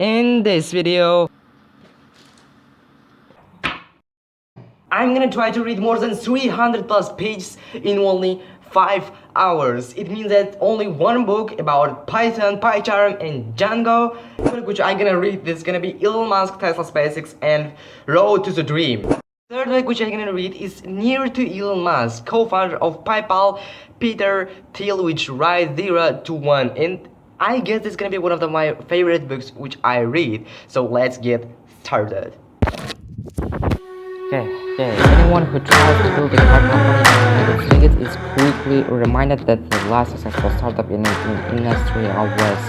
In this video, I'm gonna try to read more than 300 plus pages in only 5 hours. It means that only one book about Python, PyCharm, and Django, which I'm gonna read, this is gonna be Elon Musk, Tesla, SpaceX, and Road to the Dream. Third book which I'm gonna read is Near to Elon Musk, co-founder of PayPal, Peter Thiel, which right 0 to 1. And I guess this is gonna be one of my favorite books which I read. So let's get started. Okay, anyone who tries to build a car company in the United States is quickly reminded that the last successful startup in the industry was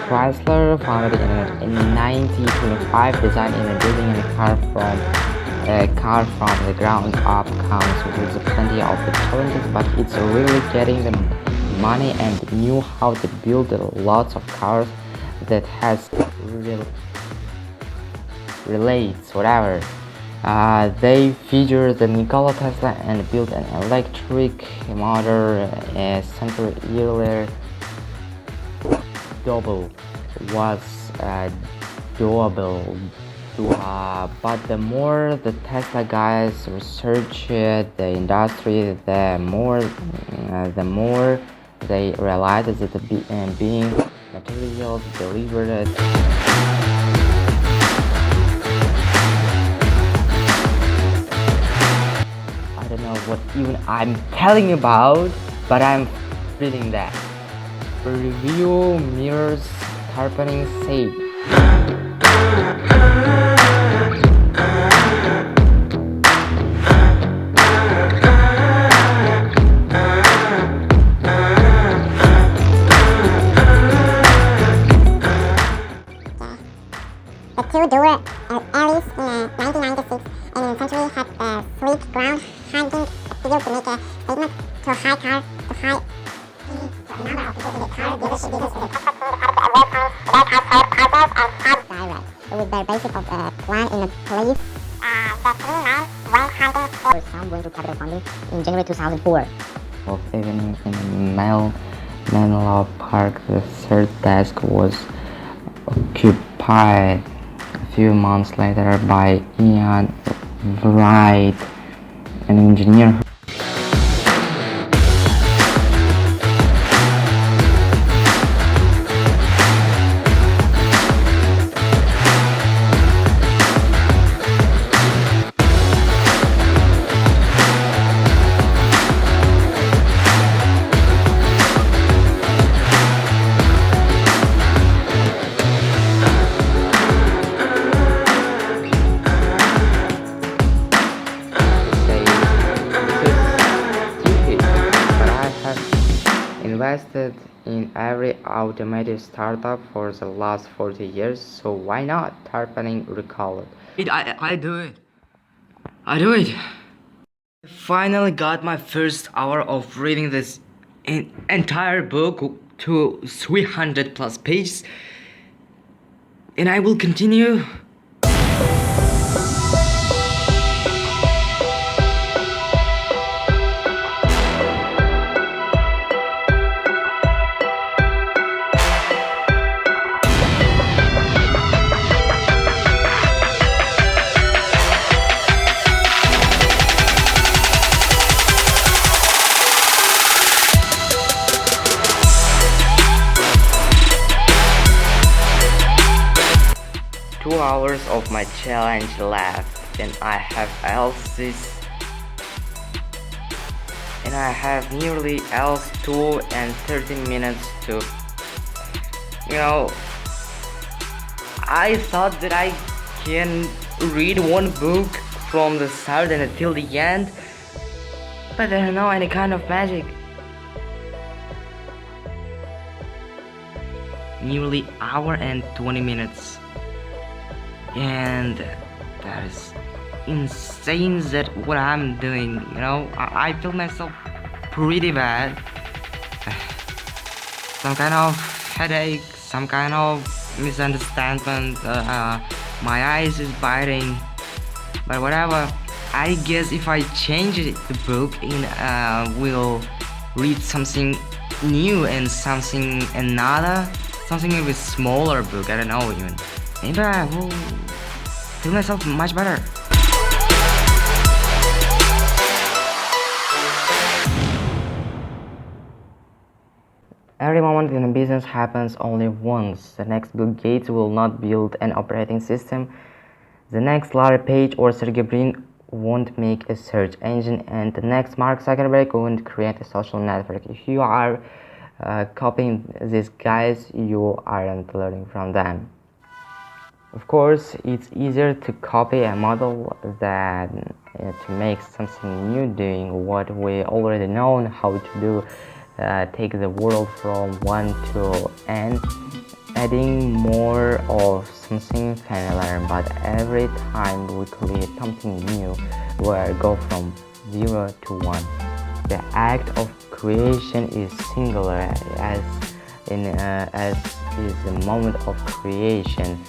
Chrysler, founded in 1925, designed in building a car from the ground up comes with plenty of the challenges, but it's really getting the money and knew how to build lots of cars that has relates whatever. They featured the Nikola Tesla and built an electric motor a century earlier. Double was doable. But the more the Tesla guys researched the industry, the more they realized that being materials delivered I don't know what even I'm telling about, but I'm reading that. Review mirrors tarpaulin said. The two-door Alice in 1996 and essentially had a sleek ground handling appeal to make a statement to high car to high the number of people in the car dealership business in the direct with their basic of plan in place. The 3 men went hunting for some venture capital funding in January 2004. Of evening in Menlo Park, the third desk was occupied a few months later by Ian Wright, an engineer. 'Invested in every automotive startup for the last 40 years, so why not? Tarpaulin recalled. I do it. I do it. I finally got my first hour of reading this entire book to 300 plus pages, and I will continue. Hours of my challenge left, and I have nearly else 2 and 13 minutes to, I thought that I can read one book from the start and until the end, but there's no any kind of magic. Nearly hour and 20 minutes. And that is insane that what I'm doing, I feel myself pretty bad. Some kind of headache, some kind of misunderstanding, my eyes is biting, but whatever. I guess if I change the book will read something new and something another something maybe smaller book, I don't know even. Maybe I will feel myself much better. Every moment in a business happens only once. The next Bill Gates will not build an operating system. The next Larry Page or Sergey Brin won't make a search engine, and the next Mark Zuckerberg won't create a social network. If you are copying these guys, you aren't learning from them. Of course, it's easier to copy a model than to make something new doing what we already know how to do. Take the world from 1 to n, adding more of something familiar, but every time we create something new, we go from 0 to 1. The act of creation is singular, as is the moment of creation,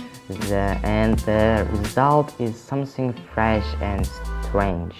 and the result is something fresh and strange.